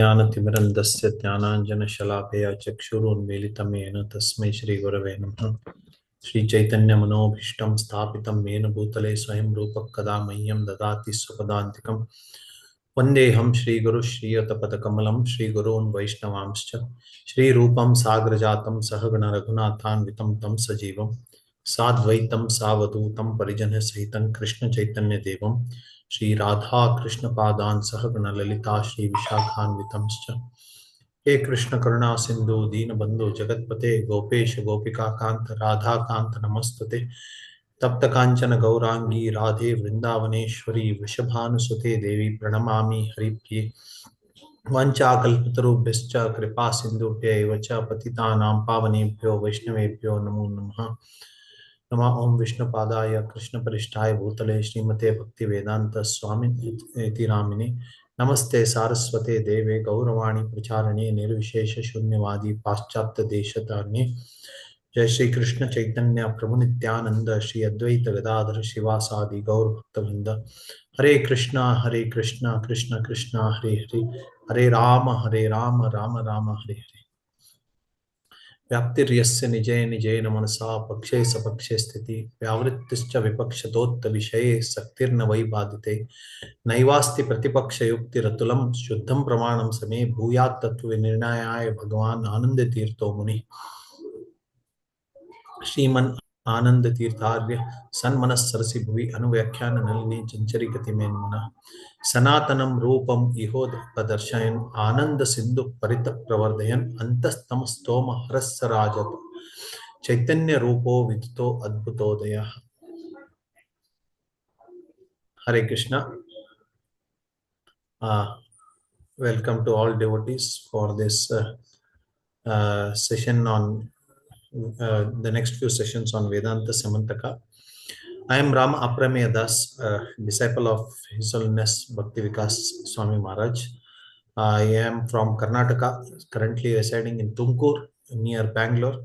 ज्ञानतिमिरन्दस्य ज्ञानाञ्जनशलाकया चक्षुरुन्मीलितं येन तस्मै श्रीगुरवे नमः। श्रीचैतन्यमनोभीष्टं स्थापितं येन भूतले स्वयं रूपः कदा मह्यं ददाति स्वपदान्तिकं। वन्देऽहं श्रीगुरुः श्रीयुतपदकमलं श्रीगुरून् वैष्णवांश्च श्रीरूपं साग्रजातं सहगण रघुनाथान्वितं तं सजीवं साद्वैतं सावधूतं परिजनसहितं कृष्णचैतन्यदेवं श्री राधा कृष्ण पादान सहगण ललिता श्री विशाखान्वितंश्च। हे कृष्ण करुणा सिंधु दीन बंधु जगतपते गोपेश गोपिका कांत राधा कांत नमस्तुते। तप्त कांचन गौरांगी राधे वृंदावनेश्वरी वृषभानुसुते देवी प्रणमामि हरिप्रिये। वाञ्छाकल्पतरुभ्यश्च कृपा सिन्धुभ्यैव च पतितानां पावनेभ्यो वैष्णवेभ्यो नमो नमः। नमः ओं विष्णुपादाय कृष्णपरिष्ठाय भूतले श्रीमते भक्तिवेदांत स्वामिनिति नामिने। नमस्ते सारस्वते देवे गौरवाणी प्रचारणे निर्विशेष शून्यवादी पाश्चात्य देशतारिणे। जय श्री कृष्ण चैतन्य प्रभु नित्यानंद श्री अद्वैत गदाधर शिवासादि गौर भक्तवृंद। हरे कृष्णा कृष्ण कृष्ण हरे हरे, हरे राम राम राम हरे हरे। व्याप्तिर्यस्य निजे निजेन मनसा पक्षे सपक्षे स्थिति व्यावृत्तिश्च विपक्षतोत्त विषये शक्तिर्न वै बाधिते। नैवास्ति प्रतिपक्षयुक्तिरतुलं शुद्धं प्रमाणं समे भूयात् तत्त्वनिर्णयाय भगवान् आनन्दतीर्थो मुनिः। श्रीमन् आनंद तीर्थार्य सन्मनः सरसि भुवि अनुव्याख्यान नलिनी चंचरी गतिमेन्मनः। सनातनं रूपम इहोपदर्शयन् आनंद सिंधु परित प्रवर्धयन् अंतस्तमस्तोम हरस्सराजत चैतन्य रूपो विदितो अद्भुतोदयः। हरे Krishna. Welcome to all devotees for this session on the next few sessions on Vedānta Syamantaka. I am Ram Aprameya Das, disciple of His Holiness Bhakti Vikas Swami Maharaj. I am from Karnataka, currently residing in Tumkur near Bangalore.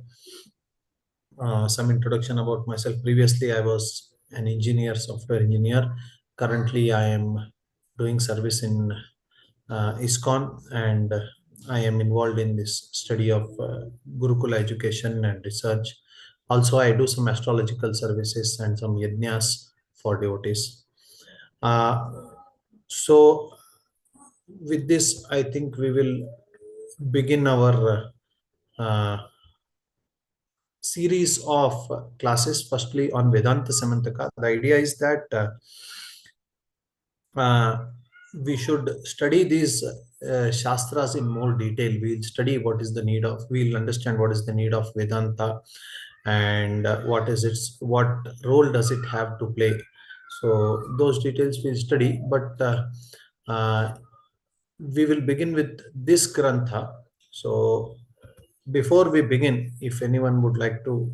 Some introduction about myself. Previously, I was an engineer, software engineer. Currently, I am doing service in ISKCON, and I am involved in this study of Gurukula education and research. Also, I do some astrological services and some yajnas for devotees. So, with this, I think we will begin our series of classes, firstly on Vedānta Syamantaka. The idea is that we should study these Shastras in more detail. We'll study what is the need of, we'll understand what is the need of Vedanta and what role does it have to play. So those details we'll study, but we will begin with this Grantha. So before we begin, if anyone would like to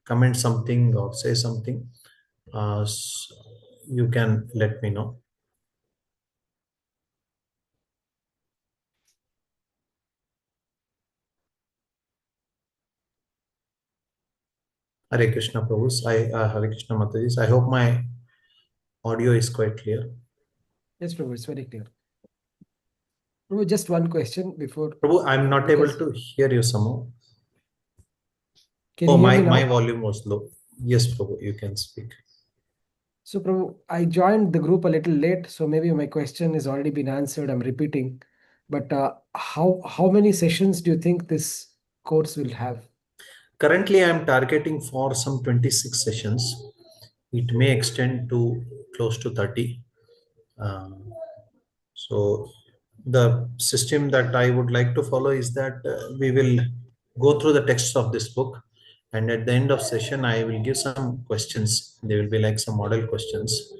comment something or say something, you can let me know. Hare Krishna Prabhus, Hare Krishna Matajis. I hope my audio is quite clear. Yes, Prabhu, it's very clear. Prabhu, just one question before. Prabhu, I'm not able to hear you somehow. Can you hear me now? My volume was low. Yes, Prabhu, you can speak. So, Prabhu, I joined the group a little late, so maybe my question has already been answered. I'm repeating. But how many sessions do you think this course will have? Currently, I'm targeting for some 26 sessions. It may extend to close to 30. So the system that I would like to follow is that we will go through the text of this book, and at the end of session I will give some questions. They will be like some model questions,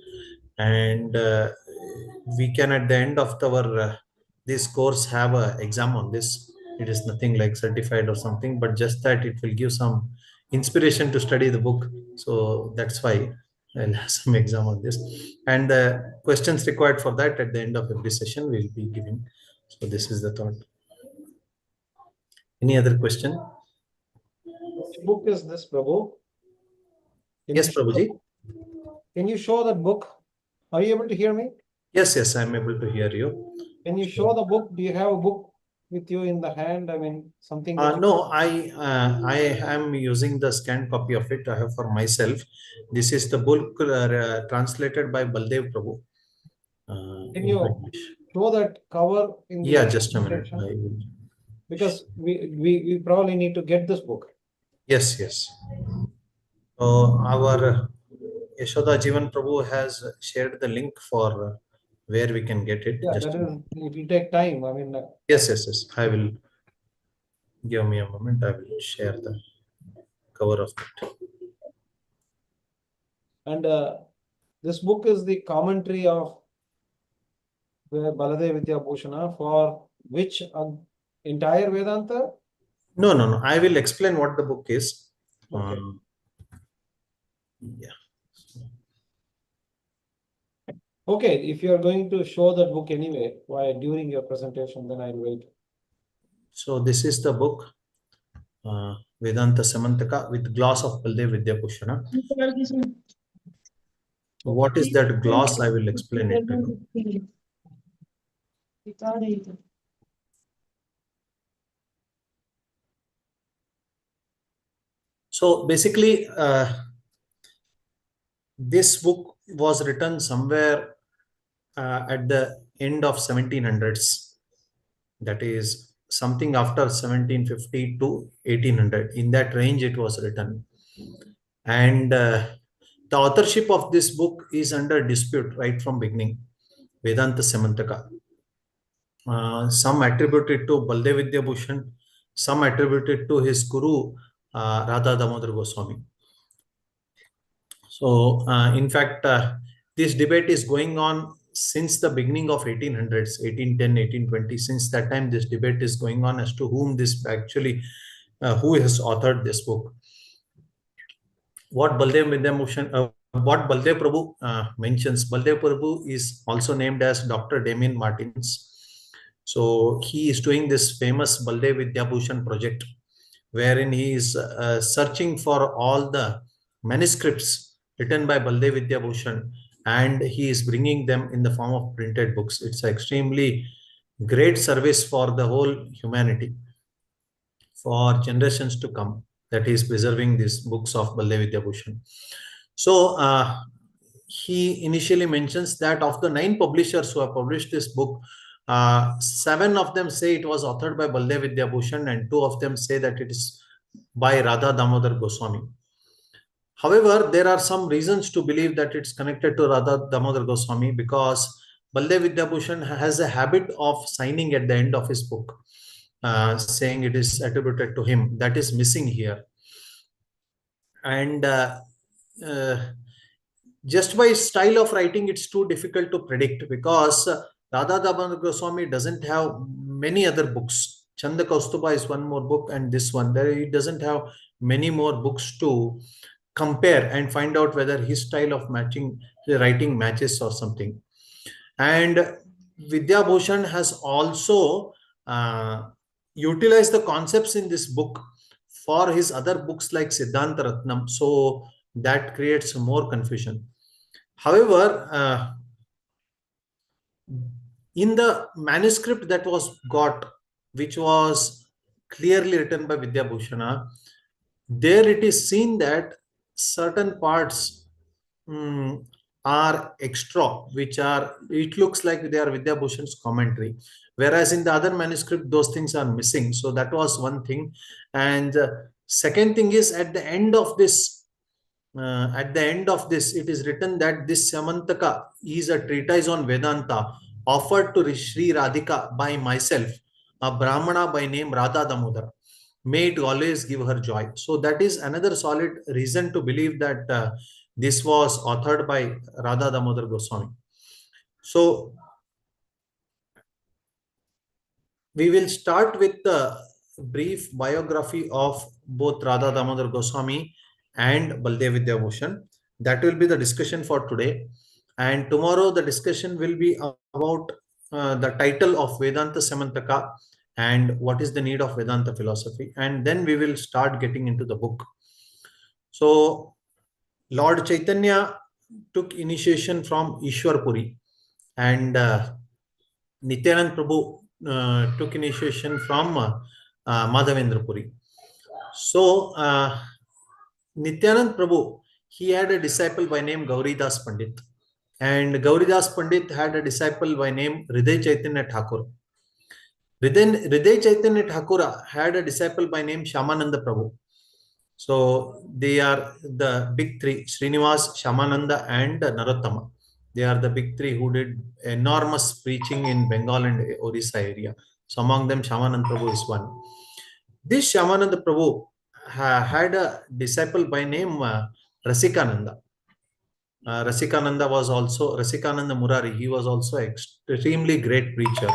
and we can at the end of our this course have a exam on this. It is nothing like certified or something, but just that it will give some inspiration to study the book. So that's why I'll have some exam on this, and the questions required for that at the end of every session we will be giving. So this is the thought. Any other question? Which book is this, Prabhu? Yes, Prabhuji. Can you show that book? Are you able to hear me? Yes, I'm able to hear you. When you show the book, do you have a book with you in the hand? I mean, something that No, I am using the scanned copy of it. I have for myself. This is the book translated by Baldev Prabhu. Can In you English. show that cover in the Yeah, just a minute. section? I will. Because we probably need to get this book. Yes, yes. So our Yashoda Jivan Prabhu has shared the link for where we can get it. Yeah, Just that a is, minute. it will take time. I mean, Yes, yes, yes. I will give me a moment. I will share the cover of it. and this book is the commentary of Baladev Vidya Bhushana for which entire Vedanta? No, no, no. I will explain what the book is. Okay. Yeah. Okay, if you are going to show that book anyway, why during your presentation, then I'll wait. So this is the book, Vedānta Syamantaka with gloss of Baldev Vidya Bhushana. What is that gloss? I will explain it to you. So basically, this book was written somewhere at the end of 1700s. That is something after 1750 to 1800. In that range, it was written. And the authorship of this book is under dispute right from beginning. Vedānta Syamantaka. Some attribute it to Baldev Vidya Bhushan, some attribute it to his guru, Radha Damodar Goswami. So, in fact, this debate is going on since the beginning of 1800s, 1810, 1820. Since that time, this debate is going on as to whom this actually, who has authored this book. What Baldev Vidya Bhushan, what Baldev Prabhu mentions, Baldev Prabhu is also named as Dr. Damien Martins. So he is doing this famous Baldev Vidya Bhushan project, wherein he is searching for all the manuscripts written by Baldev Vidya Bhushan, and he is bringing them in the form of printed books. It's an extremely great service for the whole humanity, for generations to come, that he is preserving these books of Baldev Vidya Bhushan. So he initially mentions that of the 9 publishers who have published this book, 7 of them say it was authored by Baldev Vidya Bhushan and 2 of them say that it is by Radha Damodar Goswami. However, there are some reasons to believe that it's connected to Radha Damodar Goswami, because Baldev Vidya Bhushan has a habit of signing at the end of his book, saying it is attributed to him. That is missing here. And just by style of writing, it's too difficult to predict, because Radha Damodar Goswami doesn't have many other books. Chanda Kaustuba is one more book, and this one, there he doesn't have many more books to compare and find out whether his style of writing matches or something. And Vidya Bhushan has also utilized the concepts in this book for his other books like Siddhanta Ratnam. So that creates more confusion. However, in the manuscript that was got, which was clearly written by Vidya Bhushana, there it is seen that certain parts are extra, which are, it looks like they are Vidya Bhushan's commentary. Whereas in the other manuscript, those things are missing. So that was one thing. And second thing is, at the end of this, it is written that this Syamantaka is a treatise on Vedanta offered to Sri Radhika by myself, a Brahmana by name Radha Damodar. May it always give her joy. So that is another solid reason to believe that this was authored by Radha Damodar Goswami. So we will start with the brief biography of both Radha Damodar Goswami and Baldev Vidya Bhushan. That will be the discussion for today. And tomorrow the discussion will be about the title of Vedānta Syamantaka and what is the need of Vedanta philosophy. And then we will start getting into the book. So Lord Chaitanya took initiation from Ishwar Puri, and Nityanand Prabhu took initiation from Madhavendra Puri. So Nityanand Prabhu, he had a disciple by name Gauridas Pandit, and Gauridas Pandit had a disciple by name Hriday Chaitanya Thakur. Hriday Chaitanya Thakur had a disciple by name Shyamananda Prabhu. So they are the big three: Srinivas, Shyamananda, and Narottama. They are the big three who did enormous preaching in Bengal and Orissa area. So among them, Shyamananda Prabhu is one. This Shyamananda Prabhu had a disciple by name Rasikananda. Rasikananda was also Rasikananda Murari. He was also extremely great preacher.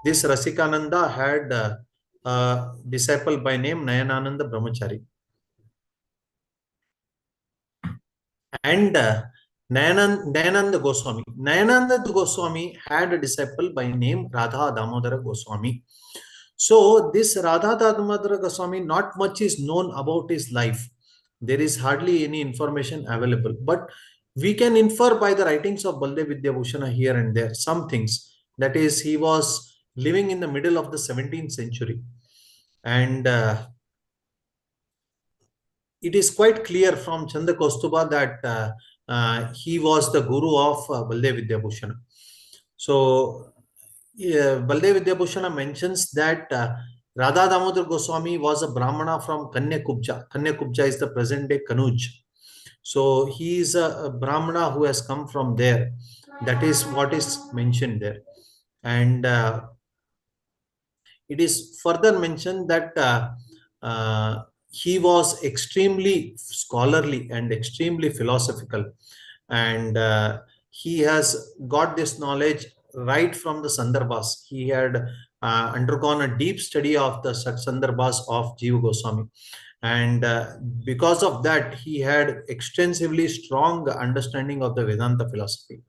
This Rasikananda had a disciple by name Nayanananda Brahmachari. And Nayananda Goswami. Nayananda Goswami had a disciple by name Radha Damodara Goswami. So this Radha Damodara Goswami, not much is known about his life. There is hardly any information available, but we can infer by the writings of Baldev Vidyabhushana here and there some things. That is, he was living in the middle of the 17th century, and it is quite clear from Chanda Kaustuba that he was the guru of Baldev Vidyabhushana. So Baldev Vidyabhushana mentions that Radha Damodar Goswami was a Brahmana from Kanyakubja. Kanyakubja is the present day Kanuj. So he is a Brahmana who has come from there. That is what is mentioned there. And it is further mentioned that he was extremely scholarly and extremely philosophical. And he has got this knowledge right from the Sandarbhas. He had undergone a deep study of the Sandarbhas of Jiva Goswami. And because of that, he had extensively strong understanding of the Vedanta philosophy.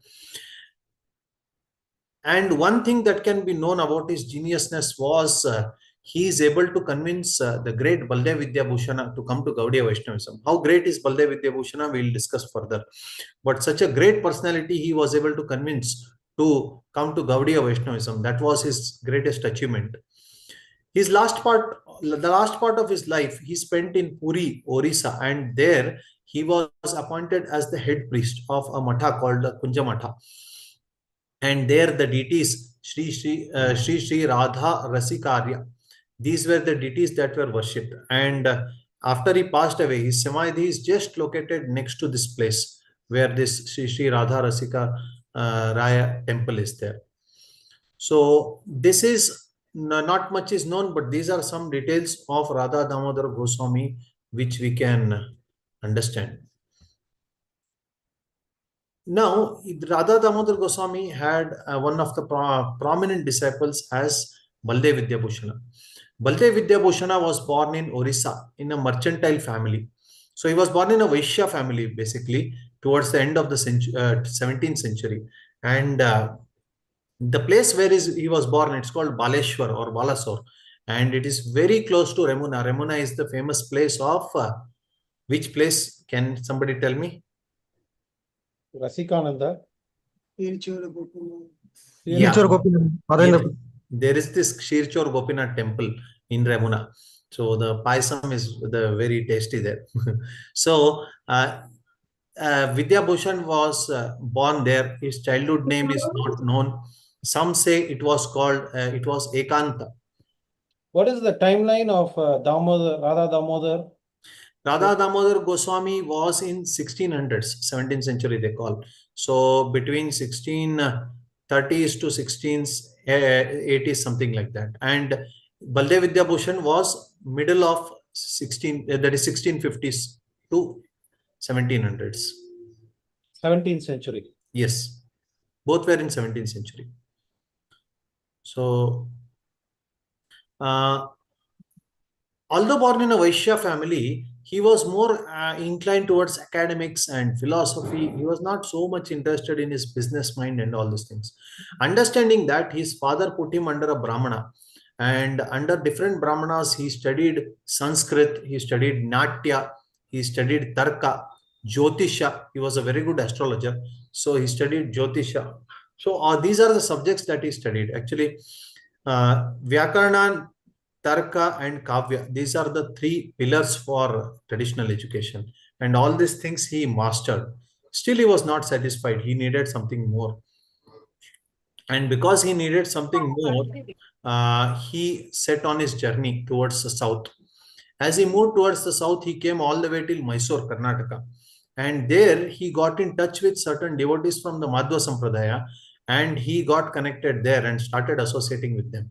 And one thing that can be known about his geniusness was he is able to convince the great Baldev Vidyabhushana to come to Gaudiya Vaishnavism. How great is Baldev Vidyabhushana, we will discuss further. But such a great personality, he was able to convince to come to Gaudiya Vaishnavism. That was his greatest achievement. The last part of his life, he spent in Puri, Orissa, and there he was appointed as the head priest of a matha called Kunja Matha. And there the deities Sri Radha Rasikarya, these were the deities that were worshipped. And after he passed away, his samadhi is just located next to this place where this Sri Radha Rasika Raya temple is there. So this is not much is known, but these are some details of Radha Damodar Goswami which we can understand. Now, Radha Damodar Goswami had one of the prominent disciples as Baldev Vidyabhushana. Baldev Vidyabhushana was born in Orissa in a mercantile family. So he was born in a Vaishya family, basically, towards the end of the 17th century. And the place where he was born, it's called Baleshwar or Balasore. And it is very close to Remuna. Remuna is the famous place of, which place? Can somebody tell me? Rasikananda. Yeah. There is this Shirchor Gopinath temple in Remuna. So the paisam is very tasty there. So Vidyabhushan was born there. His childhood name is not known. Some say it was called, it was Ekanta. What is the timeline of Damodar, Radha Damodar? Radha Damodar Goswami was in 1600s, 17th century they call. So between 1630s to 1680s, something like that. And Baldev Vidyabhushan was middle of 1650s to 1700s. 17th century. Yes, both were in 17th century. So, although born in a Vaishya family, he was more inclined towards academics and philosophy. He was not so much interested in his business mind and all these things. Understanding that, his father put him under a Brahmana, and under different Brahmanas, he studied Sanskrit, he studied Natya, he studied Tarka, Jyotisha. He was a very good astrologer. So he studied Jyotisha So these are the subjects that he studied. Actually, Vyakarana, Tarka, and Kavya, these are the three pillars for traditional education. And all these things he mastered. Still, he was not satisfied. He needed something more. And because he needed something more, he set on his journey towards the south. As he moved towards the south, he came all the way till Mysore, Karnataka. And there he got in touch with certain devotees from the Madhva Sampradaya, and he got connected there and started associating with them.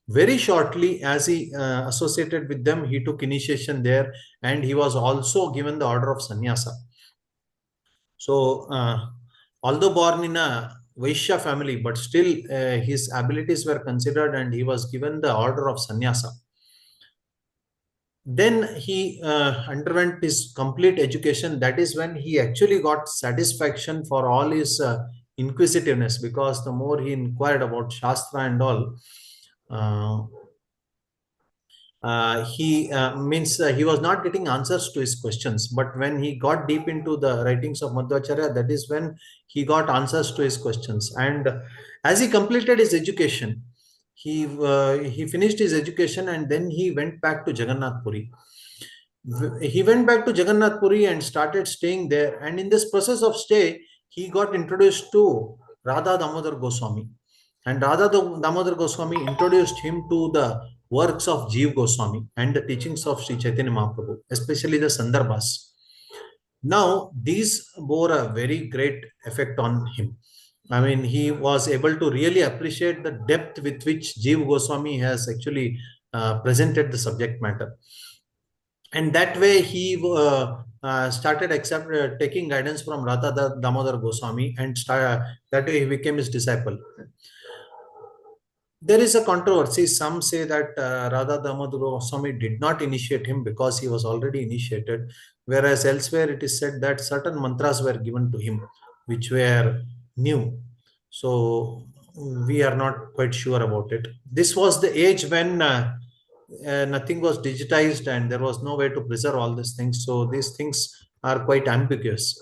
Very shortly, as he associated with them, he took initiation there, and he was also given the order of sannyasa. So, although born in a Vaishya family, but still his abilities were considered, and he was given the order of sannyasa. Then he underwent his complete education. That is when he actually got satisfaction for all his inquisitiveness, because the more he inquired about Shastra and all, he was not getting answers to his questions. But when he got deep into the writings of Madhvacharya, that is when he got answers to his questions. And as he completed his education, he finished his education, and then he went back to Jagannath Puri. He went back to Jagannath Puri and started staying there. And in this process of stay, he got introduced to Radha Damodar Goswami. And Radha Damodar Goswami introduced him to the works of Jeev Goswami and the teachings of Sri Chaitanya Mahaprabhu, especially the Sandarbhas. Now, these bore a very great effect on him. I mean, he was able to really appreciate the depth with which Jeev Goswami has actually presented the subject matter. And that way he started taking guidance from Radha Damodar Goswami, and that way he became his disciple. There is a controversy. Some say that Radha Damodar Goswami did not initiate him because he was already initiated, whereas elsewhere it is said that certain mantras were given to him which were new. So we are not quite sure about it. This was the age when nothing was digitized and there was no way to preserve all these things. So these things are quite ambiguous.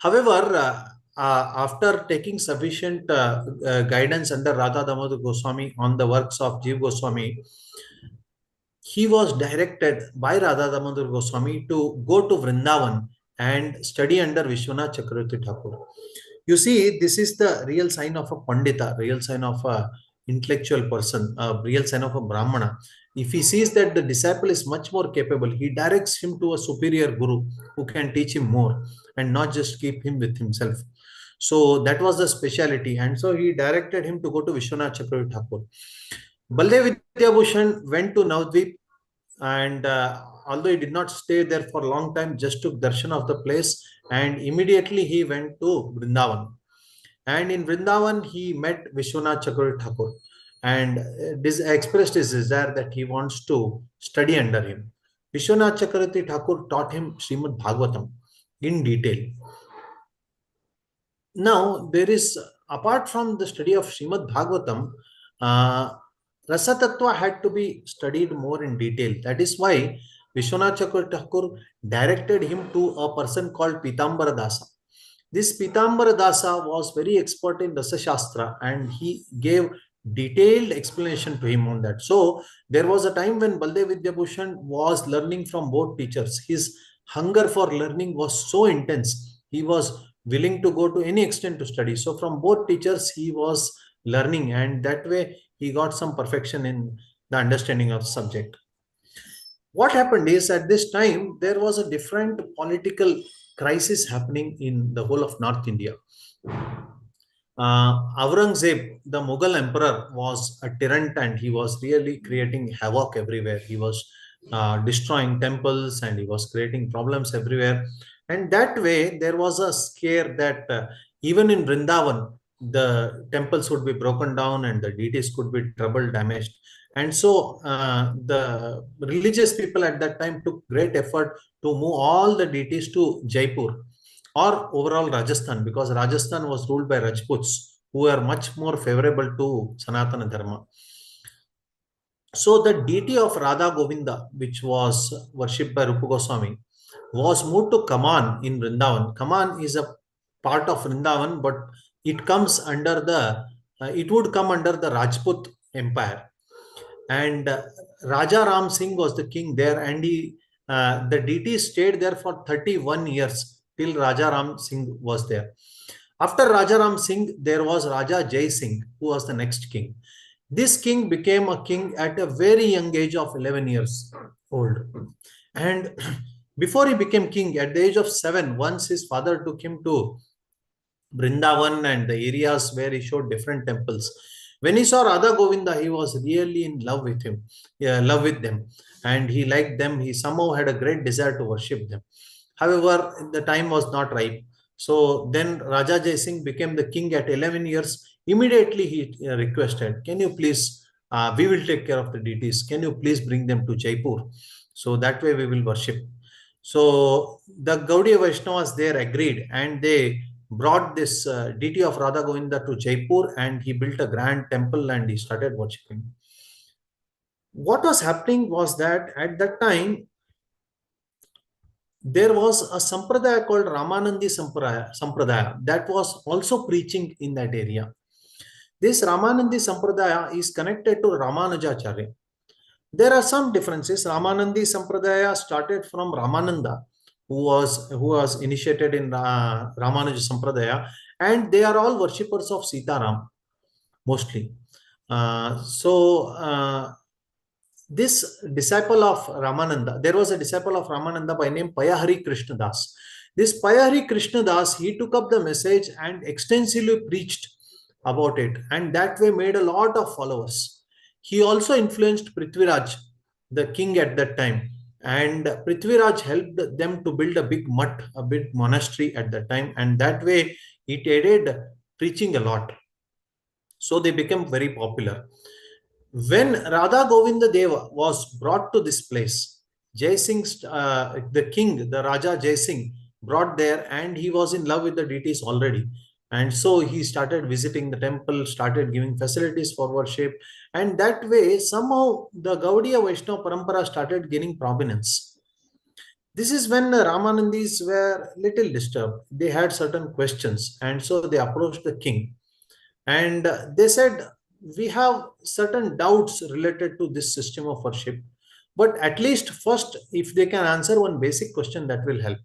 However, after taking sufficient guidance under Radha Damodar Goswami on the works of Jeev Goswami, he was directed by Radha Damodar Goswami to go to Vrindavan and study under Vishwanath Chakravarti Thakur. You see, this is the real sign of a Pandita, real sign of a intellectual person, a real sign of a Brahmana. If he sees that the disciple is much more capable, he directs him to a superior guru who can teach him more and not just keep him with himself. So that was the speciality. And so he directed him to go to Vishwanath Chakravarti Thakur. Baldev Vidyabhushan went to Navadvip, and although he did not stay there for a long time, just took darshan of the place, and immediately he went to Vrindavan. And in Vrindavan, he met Vishwanath Chakravarti Thakur and expressed his desire that he wants to study under him. Vishwanath Chakravarti Thakur taught him Srimad Bhagavatam in detail. Now, there is, apart from the study of Srimad Bhagavatam, Rasa Tattva had to be studied more in detail. That is why Vishwanath Chakravarti Thakur directed him to a person called Pitambara Dasa. This Pitambara Dasa was very expert in Rasa Shastra, and he gave detailed explanation to him on that. So there was a time when Baldev Vidyabhushan was learning from both teachers. His hunger for learning was so intense. He was willing to go to any extent to study. So from both teachers, he was learning, and that way he got some perfection in the understanding of the subject. What happened is, at this time, there was a different political crisis happening in the whole of North India. Aurangzeb, the Mughal emperor, was a tyrant, and he was really creating havoc everywhere. He was destroying temples, and he was creating problems everywhere. And that way, there was a scare that even in Vrindavan, the temples would be broken down and the deities could be trouble damaged. And so the religious people at that time took great effort to move all the deities to Jaipur or overall Rajasthan, because Rajasthan was ruled by Rajputs, who were much more favorable to Sanatana Dharma. So the deity of Radha Govinda, which was worshipped by Rupa Goswami, was moved to Kaman in Vrindavan. Kaman is a part of Vrindavan, but it comes under the, it would come under the Rajput Empire. And Raja Ram Singh was the king there, and the deity stayed there for 31 years till Raja Ram Singh was there. After Raja Ram Singh, there was Raja Jai Singh, who was the next king. This king became a king at a very young age of 11 years old. And before he became king, at the age of 7, once his father took him to Brindavan and the areas where he showed different temples. When he saw Radha Govinda, he was really in love with him, love with them, and he liked them. He somehow had a great desire to worship them. However, the time was not ripe. So then Raja Jai Singh became the king at 11 years. Immediately he requested, can you please, we will take care of the deities. Can you please bring them to Jaipur? So that way we will worship. So the Gaudiya Vaishnavas there agreed, and they brought this deity of Radha Govinda to Jaipur, and he built a grand temple and he started worshipping. What was happening was that at that time, there was a sampradaya called Ramanandi Sampradaya that was also preaching in that area. This Ramanandi Sampradaya is connected to Ramanujacharya. There are some differences. Ramanandi Sampradaya started from Ramananda, who was initiated in Ramanuja Sampradaya, and they are all worshippers of Sitaram, mostly. This disciple of Ramananda, there was a disciple of Ramananda by name Payahari Krishnadas. This Payahari Krishnadas, he took up the message and extensively preached about it, and that way made a lot of followers. He also influenced Prithviraj, the king at that time, and Prithviraj helped them to build a big mutt, a big monastery at that time, and that way it aided preaching a lot. So they became very popular. When Radha Govinda Deva was brought to this place, Jai Singh, the king, the Raja Jai Singh, brought there, and he was in love with the deities already. And so he started visiting the temple, started giving facilities for worship. And that way, somehow the Gaudiya Vaishnava Parampara started gaining prominence. This is when the Ramanandis were little disturbed. They had certain questions, and so they approached the king. And they said, we have certain doubts related to this system of worship, but at least first, if they can answer one basic question, that will help.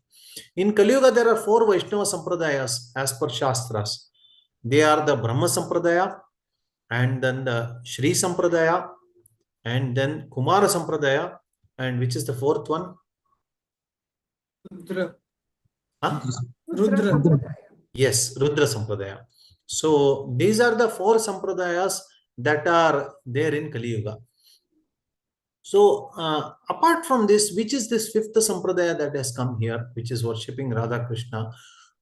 In Kali Yuga, there are 4 Vaishnava Sampradayas as per Shastras. They are the Brahma Sampradaya, and then the Shri Sampradaya, and then Kumara Sampradaya, and which is the 4th one? Rudra. Huh? Rudra. Yes, Rudra Sampradaya. So these are the 4 Sampradayas that are there in Kali Yuga. So apart from this, which is this 5th Sampradaya that has come here, which is worshipping Radha Krishna?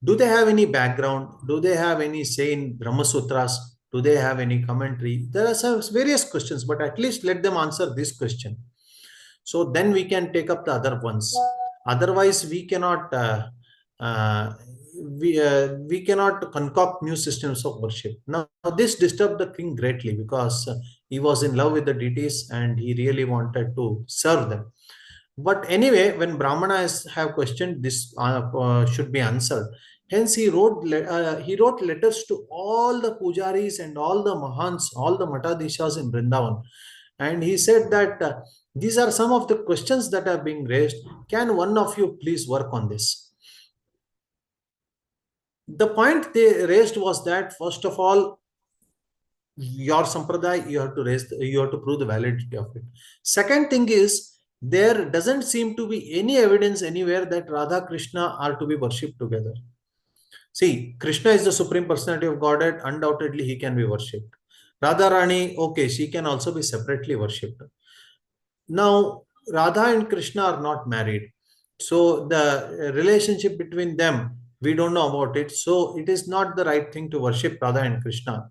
Do they have any background? Do they have any say in Brahma Sutras? Do they have any commentary? There are some various questions, but at least let them answer this question. So then we can take up the other ones. Otherwise, we cannot we cannot concoct new systems of worship. Now, this disturbed the king greatly because he was in love with the deities and he really wanted to serve them. But anyway, when Brahmanas have questioned, this should be answered. Hence, he wrote letters to all the pujaris and all the mahants, all the matadishas in Vrindavan. And he said that these are some of the questions that are being raised. Can one of you please work on this? The point they raised was that, first of all, your sampradaya, you have to prove the validity of it. Second thing is, there doesn't seem to be any evidence anywhere that Radha Krishna are to be worshipped together. See, Krishna is the supreme personality of Godhead. Undoubtedly, he can be worshipped. Radha Rani, okay, she can also be separately worshipped. Now, Radha and Krishna are not married. So the relationship between them, we don't know about it. So it is not the right thing to worship Radha and Krishna.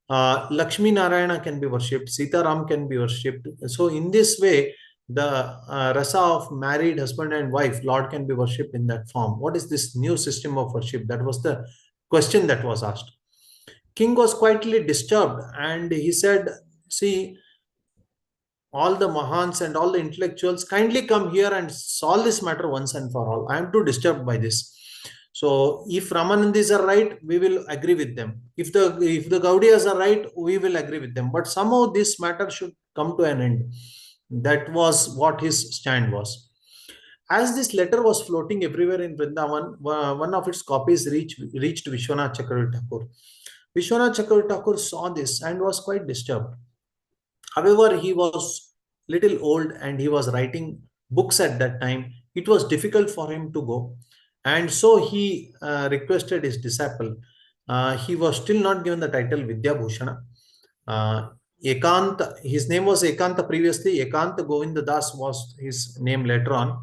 Lakshmi Narayana can be worshipped. Sita Ram can be worshipped. So in this way, the rasa of married husband and wife, Lord can be worshipped in that form. What is this new system of worship? That was the question that was asked. King was quietly disturbed and he said, see, all the mahants and all the intellectuals, kindly come here and solve this matter once and for all. I am too disturbed by this. So if Ramanandis are right, we will agree with them. If the Gaudiyas are right, we will agree with them. But somehow this matter should come to an end. That was what his stand was. As this letter was floating everywhere in Vrindavan, one of its copies reached Vishwanath Chakravarti Thakur. Vishwanath Chakravarti Thakur saw this and was quite disturbed. However, he was little old and he was writing books at that time. It was difficult for him to go. And so he requested his disciple. He was still not given the title Vidya Bhushana. Ekant, his name was Ekanta previously. Ekant Govinda Das was his name later on.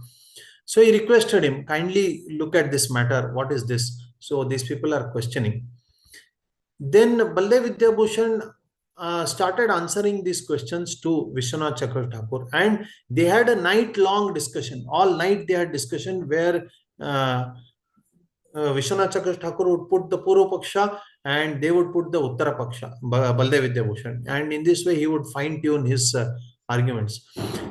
So he requested him, kindly look at this matter. What is this? So these people are questioning. Then Baldev Vidyabhushan started answering these questions to Vishwanath Chakravarti Thakur, and they had a night-long discussion. All night they had discussion where Vishwanath Chakravarti Thakur would put the Purva Paksha and they would put the Uttara Paksha, Baldev Vidyabhushan. And in this way, he would fine-tune his arguments.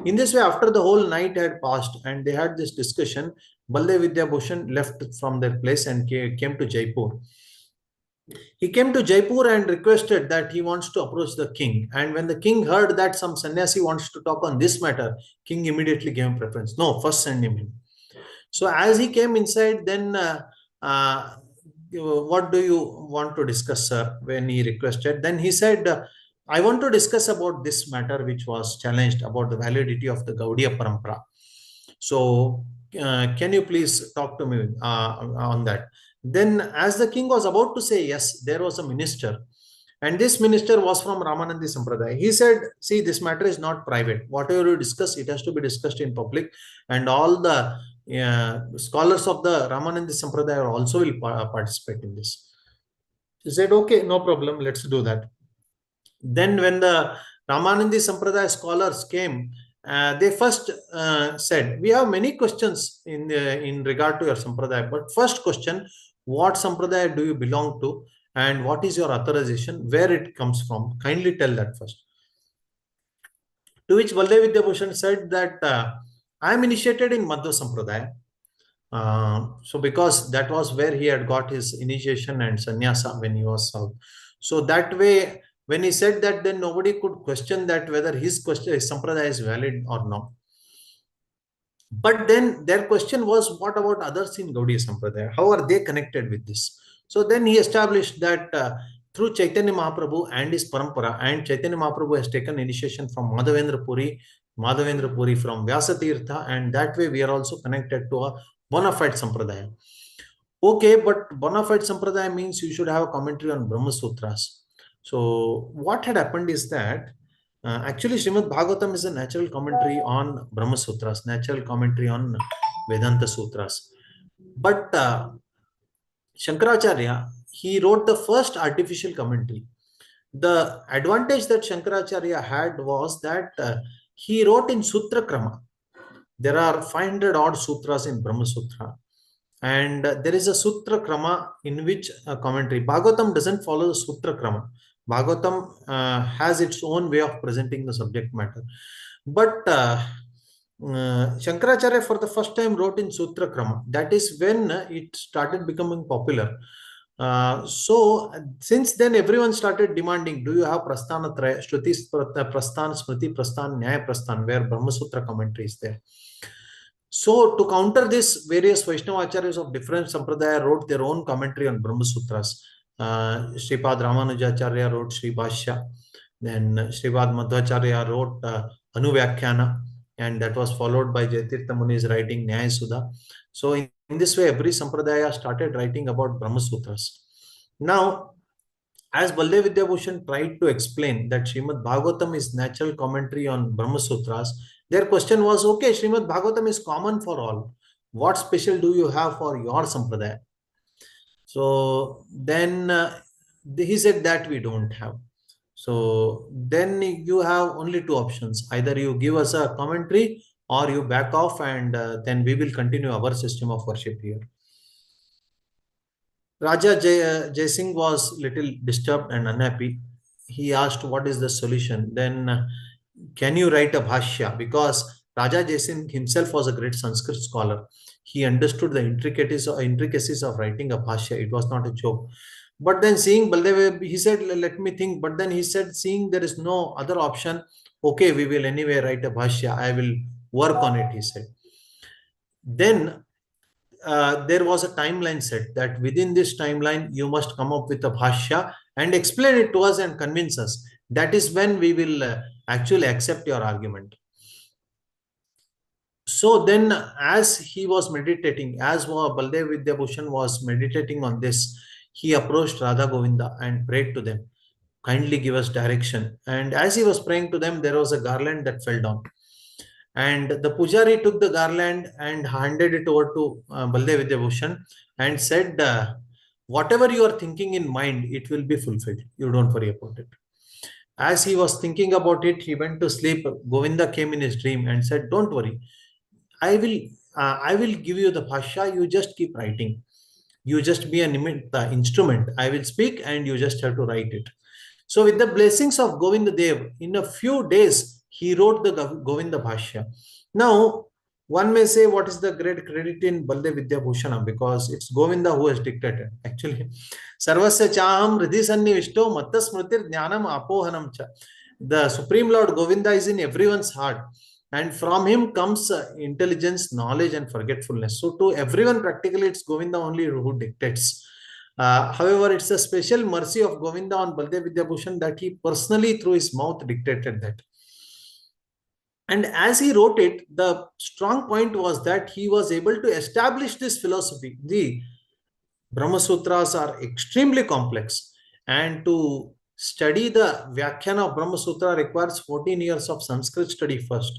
In this way, after the whole night had passed and they had this discussion, Baldev Vidyabhushan left from their place and came to Jaipur. He came to Jaipur and requested that he wants to approach the king. And when the king heard that some sannyasi wants to talk on this matter, king immediately gave him preference. No, first send him in. So as he came inside, then what do you want to discuss, sir? When he requested, then he said, I want to discuss about this matter which was challenged about the validity of the Gaudiya Parampara. So can you please talk to me on that? Then as the king was about to say yes, there was a minister. And this minister was from Ramanandi Sampradaya. He said, see, this matter is not private. Whatever you discuss, it has to be discussed in public. And all the scholars of the Ramanandi Sampradaya also will participate in this. He said, okay, no problem. Let's do that. Then when the Ramanandi Sampradaya scholars came, they first said, we have many questions in regard to your Sampradaya. But first question, what Sampradaya do you belong to? And what is your authorization? Where it comes from? Kindly tell that first. To which Baldev Vidyabhushan said that I am initiated in Madhva Sampradaya. So because that was where he had got his initiation and sannyasa when he was south. So that way, when he said that, then nobody could question that whether his Sampradaya is valid or not. But then their question was, what about others in Gaudiya Sampradaya? How are they connected with this? So then he established that through Chaitanya Mahaprabhu and his parampara, and Chaitanya Mahaprabhu has taken initiation from Madhavendra Puri from Vyasatirtha, and that way we are also connected to a bona fide Sampradaya. Okay, but bona fide Sampradaya means you should have a commentary on Brahma Sutras. So what had happened is that actually Srimad Bhagavatam is a natural commentary on Brahma Sutras, natural commentary on Vedanta Sutras. But Shankaracharya, he wrote the first artificial commentary. The advantage that Shankaracharya had was that he wrote in Sutra Krama. There are 500 odd sutras in Brahma Sutra. And there is a Sutra Krama in which commentary. Bhagavatam doesn't follow the Sutra Krama. Bhagavatam has its own way of presenting the subject matter. But Shankaracharya for the first time wrote in Sutra Krama. That is when it started becoming popular. So since then everyone started demanding, do you have Prasthana Traya, Shruti Prasthana, Smriti Prasthana, Nyaya Prasthana, where Brahma Sutra commentary is there. So to counter this, various Vaishnava Acharyas of different Sampradaya wrote their own commentary on Brahma Sutras. Sripad Ramanujacharya wrote Sri Bhashya. Then Sripad Madhvacharya wrote Anuvyakhana, and that was followed by Jaitirtha Muni's writing Nyaya Sudha. So in this way, every Sampradaya started writing about Brahma Sutras. Now, as Baldev Vidyabhushan tried to explain that Srimad Bhagavatam is natural commentary on Brahma Sutras, their question was, okay, Srimad Bhagavatam is common for all. What special do you have for your Sampradaya? So then he said that we don't have. So then you have only two options. Either you give us a commentary or you back off, and then we will continue our system of worship here. Raja Jai Singh was little disturbed and unhappy. He asked, what is the solution? Then can you write a bhashya? Because Raja Jaisingh himself was a great Sanskrit scholar. He understood the intricacies of writing a bhashya. It was not a joke. But then seeing Baldev, he said, let me think. But then he said, seeing there is no other option, okay, we will anyway write a bhashya. I will work on it, he said. Then there was a timeline set that within this timeline, you must come up with a bhashya and explain it to us and convince us. That is when we will actually accept your argument. So then, as he was meditating, as Baldev Vidyabhushan was meditating on this, he approached Radha Govinda and prayed to them, kindly give us direction. And as he was praying to them, there was a garland that fell down. And the pujari took the garland and handed it over to Baldev Vidyabhushan and said, whatever you are thinking in mind, it will be fulfilled. You don't worry about it. As he was thinking about it, he went to sleep. Govinda came in his dream and said, don't worry. I will give you the bhashya. You just keep writing. You just be an instrument. I will speak and you just have to write it. So with the blessings of Govinda Dev, in a few days, he wrote the Govinda Bhashya. Now, one may say, what is the great credit in Baldev Vidyabhushana? Because it's Govinda who has dictated. Actually, Sarvasya Chaham Ridhi Sannivishto Matta Smritir Jnanam Apohanam Cha. The Supreme Lord Govinda is in everyone's heart. And from him comes intelligence, knowledge, and forgetfulness. So to everyone, practically, it's Govinda only who dictates. However, it's a special mercy of Govinda on Baldev Vidyabhushan that he personally, through his mouth, dictated that. And as he wrote it, the strong point was that he was able to establish this philosophy. The Brahma Sutras are extremely complex, and to study the Vyakhyan of Brahma Sutra requires 14 years of Sanskrit study first.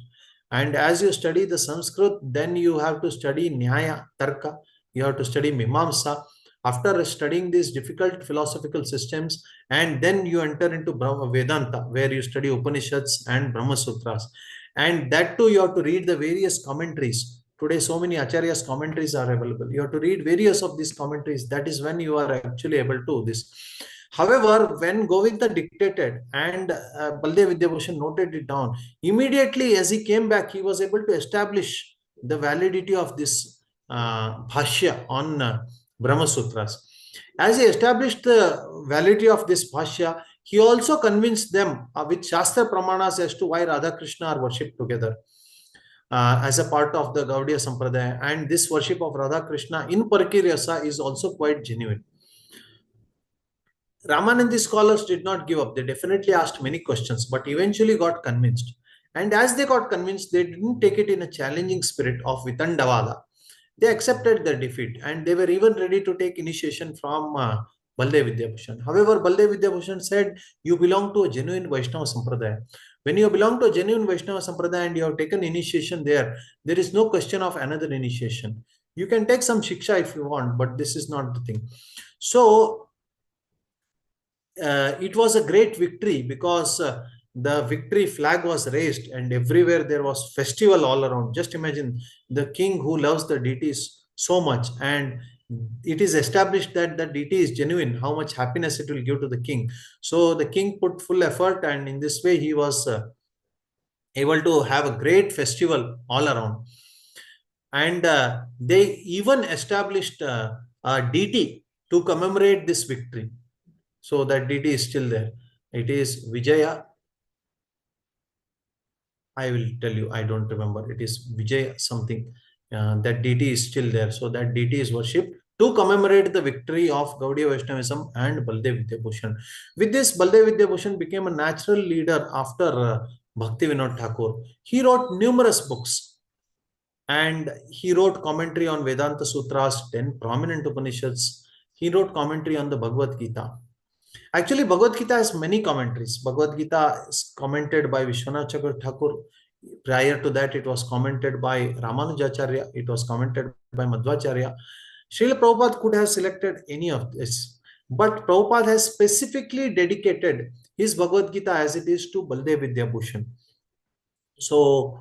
And as you study the Sanskrit, then you have to study Nyaya, Tarka, you have to study Mimamsa. After studying these difficult philosophical systems, and then you enter into Vedanta, where you study Upanishads and Brahma Sutras. And that too, you have to read the various commentaries. Today, so many Acharyas commentaries are available. You have to read various of these commentaries. That is when you are actually able to do this. However, when Govinda dictated and Baldev Vidyabhushan noted it down, immediately as he came back, he was able to establish the validity of this bhashya on Brahma Sutras. As he established the validity of this bhashya, he also convinced them with Shastra Pramanas as to why Radha Krishna are worshipped together as a part of the Gaudiya Sampradaya. And this worship of Radha Krishna in Parikirasa is also quite genuine. Ramanandi scholars did not give up. They definitely asked many questions, but eventually got convinced. And as they got convinced, they didn't take it in a challenging spirit of Vitandavada. They accepted their defeat, and they were even ready to take initiation from Baldev Vidyabhushan. However, Baldev Vidyabhushan said, you belong to a genuine Vaishnava Sampradaya. When you belong to a genuine Vaishnava Sampradaya and you have taken initiation there is no question of another initiation. You can take some shiksha if you want, but this is not the thing. So, it was a great victory because the victory flag was raised and everywhere there was festival all around. Just imagine the king who loves the deities so much, and it is established that the deity is genuine, how much happiness it will give to the king. So the king put full effort, and in this way he was able to have a great festival all around. And they even established a deity to commemorate this victory. So that deity is still there. It is Vijaya. I will tell you, I don't remember. It is Vijay something. That deity is still there. So that deity is worshipped to commemorate the victory of Gaudiya Vaishnavism and Baldev Vidyabhushan. With this, Baldev Vidyabhushan became a natural leader after Bhakti Vinod Thakur. He wrote numerous books. And he wrote commentary on Vedanta Sutras, 10 prominent Upanishads. He wrote commentary on the Bhagavad Gita. Actually, Bhagavad Gita has many commentaries. Bhagavad Gita is commented by Vishwanath Chakravarti Thakur. Prior to that, it was commented by Ramanujacharya. It was commented by Madhvacharya. Srila Prabhupada could have selected any of this. But Prabhupada has specifically dedicated his Bhagavad Gita as it is to Baldev Vidyabhushan. So,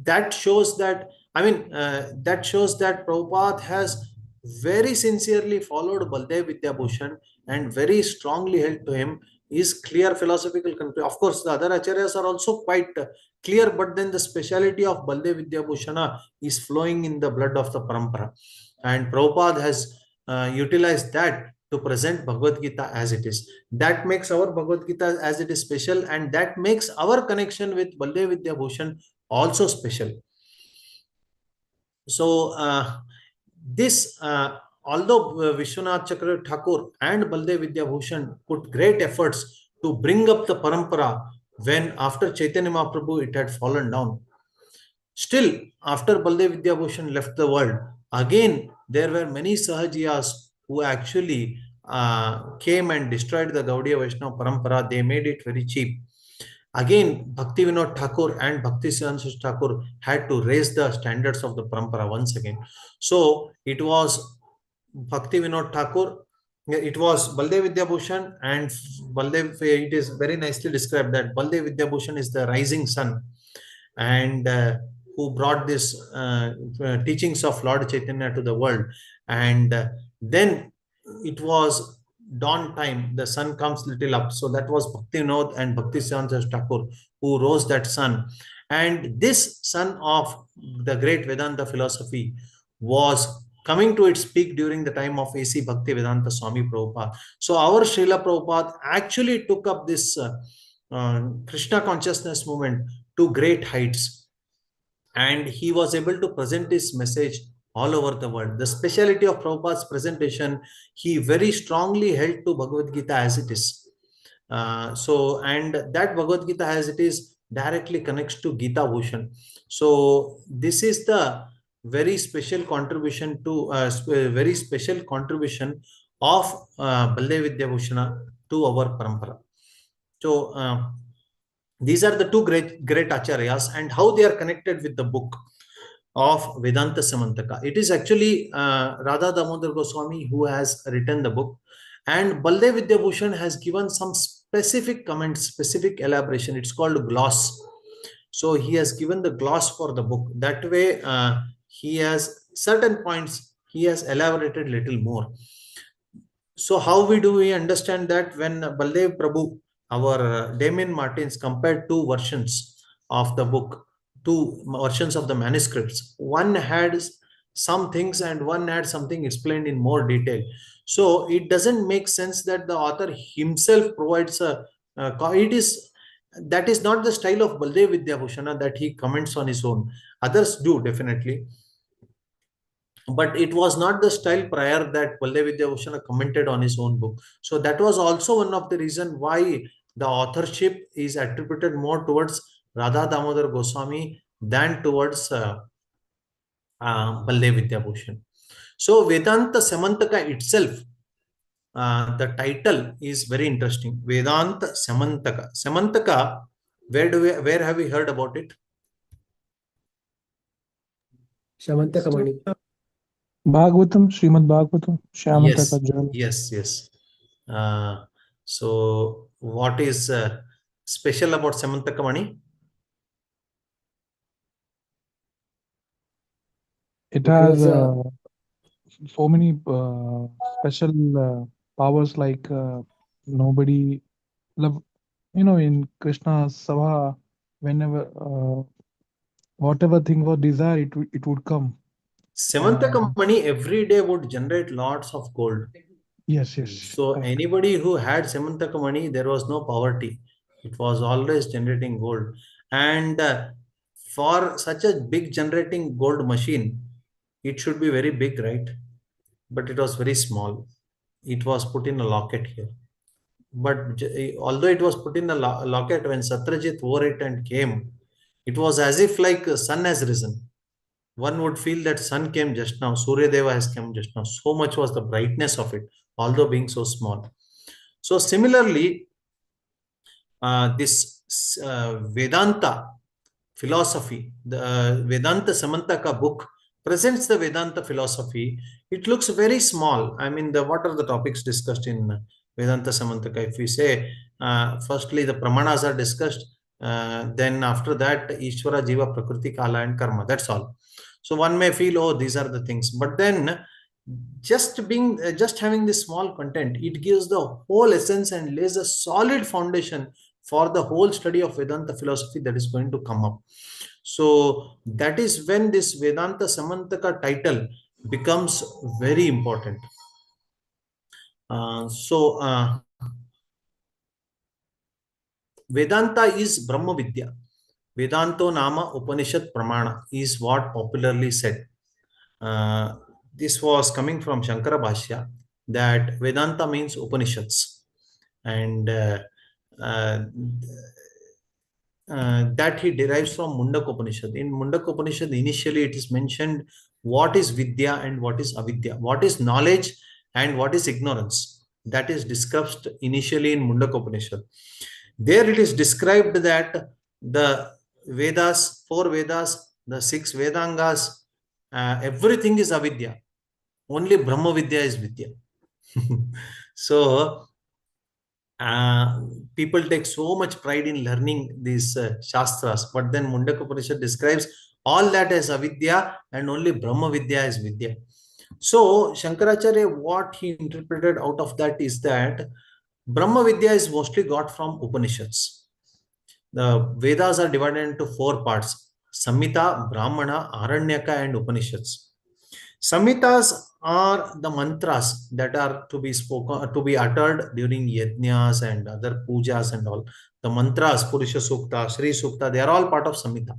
that shows that, that shows that Prabhupada has very sincerely followed Baldev Vidyabhushan and very strongly held to him is clear philosophical conclusion. Of course, the other acharyas are also quite clear, but then the speciality of Baldev Vidyabhushana is flowing in the blood of the parampara. And Prabhupada has utilized that to present Bhagavad Gita as it is. That makes our Bhagavad Gita as it is special, and that makes our connection with Baldev Vidyabhushan also special. So, although Vishwanath Chakravarti Thakur and Baldev Vidyabhushan put great efforts to bring up the parampara when after Chaitanya Mahaprabhu it had fallen down, still after Baldev Vidyabhushan left the world, again there were many Sahajiyas who actually came and destroyed the Gaudiya Vaishnava parampara. They made it very cheap. Again, Bhakti Vinod Thakur and Bhakti Siddhanta Thakur had to raise the standards of the parampara once again. So it was Bhakti Vinod Thakur, it was Baldev Vidyabhushan, and Baldev, it is very nicely described that Baldev Vidyabhushan is the rising sun, and who brought this teachings of Lord Chaitanya to the world. And then it was dawn time, the sun comes little up. So that was Bhakti Vinod and Bhakti Siddhanta Thakur who rose that sun. And this sun of the great Vedanta philosophy was coming to its peak during the time of A.C. Bhakti Vedanta Swami Prabhupada. So our Srila Prabhupada actually took up this Krishna consciousness movement to great heights, and he was able to present his message all over the world. The speciality of Prabhupada's presentation, he very strongly held to Bhagavad Gita as it is. And that Bhagavad Gita as it is directly connects to Gita Bhushan. So this is the very special contribution to very special contribution of Baldev Vidyabhushana to our parampara. So these are the two great acharyas, and how they are connected with the book of Vedānta Syamantaka. It is actually Radha Damodar Goswami who has written the book, and Baldev Vidyabhushan has given some specific comments, specific elaboration. It's called gloss. So he has given the gloss for the book. That way, he has certain points he has elaborated little more. So how do we understand that? When Baldev Prabhu, our Damien Martins, compared two versions of the book, two versions of the manuscripts, one had some things and one had something explained in more detail. So it doesn't make sense that the author himself provides that is not the style of Baldev Vidyabhushana, that he comments on his own. Others do definitely, but it was not the style prior that Baldev Vidyabhushana commented on his own book. So that was also one of the reasons why the authorship is attributed more towards Radha Damodar Goswami than towards Baldev Vidyabhushan. So Vedānta Syamantaka itself, the title is very interesting. Vedānta Syamantaka. Syamantaka, where have we heard about it? Syamantaka Mani. Bhagavatam, Srimad Bhagavatam, Syamantaka journal. Yes. So what is special about Syamantaka Mani? It has so many special powers, like nobody, in Krishna's Sabha, whenever whatever thing was desired, it would come. Syamantaka Mani every day would generate lots of gold. Yes. So anybody who had Syamantaka Mani, there was no poverty. It was always generating gold. And for such a big generating gold machine, it should be very big, right? But it was very small. It was put in a locket here. But although it was put in a locket, when Satyajit wore it and came, it was as if like sun has risen. One would feel that sun came just now, Surya Deva has come just now. So much was the brightness of it, although being so small. So similarly, this Vedanta philosophy, the Vedānta Syamantaka book presents the Vedanta philosophy. It looks very small. I mean, what are the topics discussed in Vedānta Syamantaka? If we say, firstly, the Pramanas are discussed, then after that, Ishvara, Jiva, Prakriti, Kala and Karma. That's all. So one may feel, oh, these are the things. But then just having this small content, it gives the whole essence and lays a solid foundation for the whole study of Vedanta philosophy that is going to come up. So that is when this Vedanta Syamantaka title becomes very important. Vedanta is Brahma Vidya. Vedanto Nama Upanishad Pramana is what popularly said. This was coming from Shankara Bhashya, that Vedanta means Upanishads, and that he derives from Mundaka Upanishad. In Mundaka Upanishad, initially it is mentioned what is Vidya and what is Avidya, what is knowledge and what is ignorance. That is discussed initially in Mundaka Upanishad. There it is described that the Vedas, 4 Vedas, the 6 Vedangas, everything is Avidya. Only Brahma Vidya is Vidya. So, people take so much pride in learning these Shastras, but then Mundaka Upanishad describes all that as Avidya and only Brahma Vidya is Vidya. So, Shankaracharya, what he interpreted out of that is that Brahma Vidya is mostly got from Upanishads. The Vedas are divided into 4 parts: Samhita, Brahmana, Aranyaka, and Upanishads. Samhitas are the mantras that are to be spoken, to be uttered during yajnas and other pujas and all. The mantras, Purusha Sukta, Sri Sukta, they are all part of Samhita.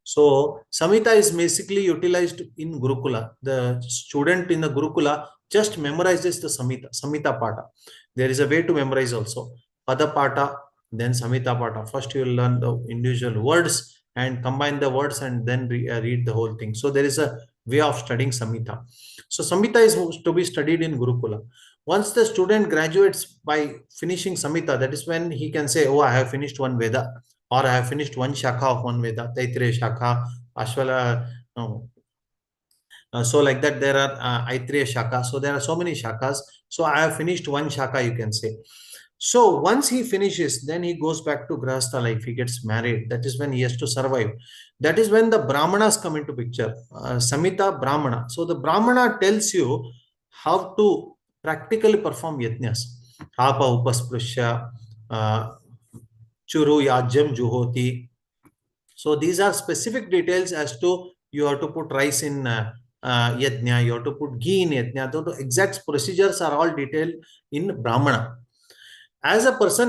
So Samhita is basically utilized in Gurukula. The student in the Gurukula just memorizes the Samhita Pata. There is a way to memorize also. Pada Pata, then Samhita Pata. First you will learn the individual words and combine the words and then read the whole thing. So there is a way of studying Samhita. So Samhita is to be studied in Gurukula. Once the student graduates by finishing Samhita, that is when he can say, oh, I have finished one Veda, or I have finished one Shakha of one Veda, Taittiriya Shakha, Ashwala. So like that, there are Aitriya Shakha. So there are so many Shakhas. So I have finished one Shakha, you can say. So once he finishes, then he goes back to Grahastha life. He gets married. That is when he has to survive. That is when the Brahmanas come into picture. Samhita Brahmana. So the Brahmana tells you how to practically perform yajnas. Apa upasprishya, churu yajam juhoti. So these are specific details as to you have to put rice in yajna, you have to put ghee in yajna. The exact procedures are all detailed in Brahmana. As a person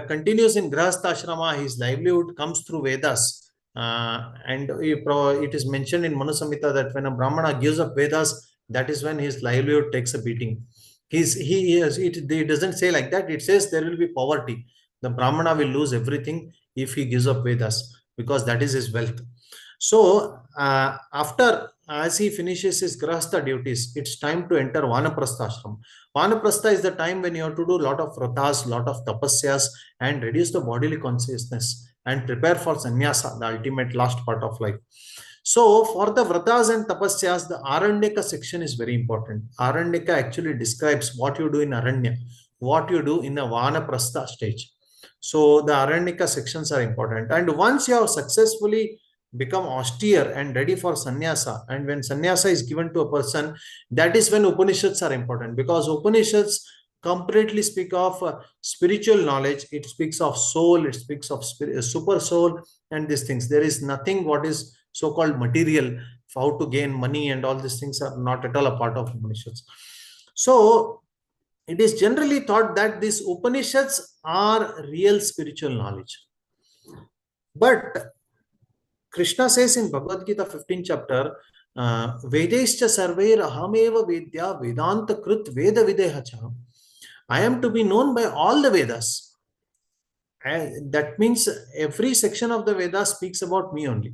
continues in Grahastha Ashrama, his livelihood comes through Vedas. And it is mentioned in Manu Samhita that when a Brahmana gives up Vedas, that is when his livelihood takes a beating. It doesn't say like that. It says there will be poverty. The Brahmana will lose everything if he gives up Vedas, because that is his wealth. So as he finishes his Grahastha duties, it's time to enter Vanaprastha ashram. Vanaprastha is the time when you have to do a lot of vratas, lot of tapasyas, and reduce the bodily consciousness and prepare for sannyasa, the ultimate last part of life. So for the vratas and tapasyas, the Aranyaka section is very important. Aranyaka actually describes what you do in Aranya, what you do in the Vanaprastha stage. So the Aranyaka sections are important. And once you have successfully become austere and ready for sannyasa, and when sannyasa is given to a person, that is when Upanishads are important, because Upanishads completely speak of spiritual knowledge. It speaks of soul, it speaks of super soul and these things. There is nothing what is so-called material, how to gain money and all these things are not at all a part of Upanishads. So it is generally thought that these Upanishads are real spiritual knowledge. But Krishna says in Bhagavad Gita 15th chapter, Vedescha sarvair ahameva vedya vedanta krit veda videhacha. I am to be known by all the Vedas. And that means every section of the Vedas speaks about me only.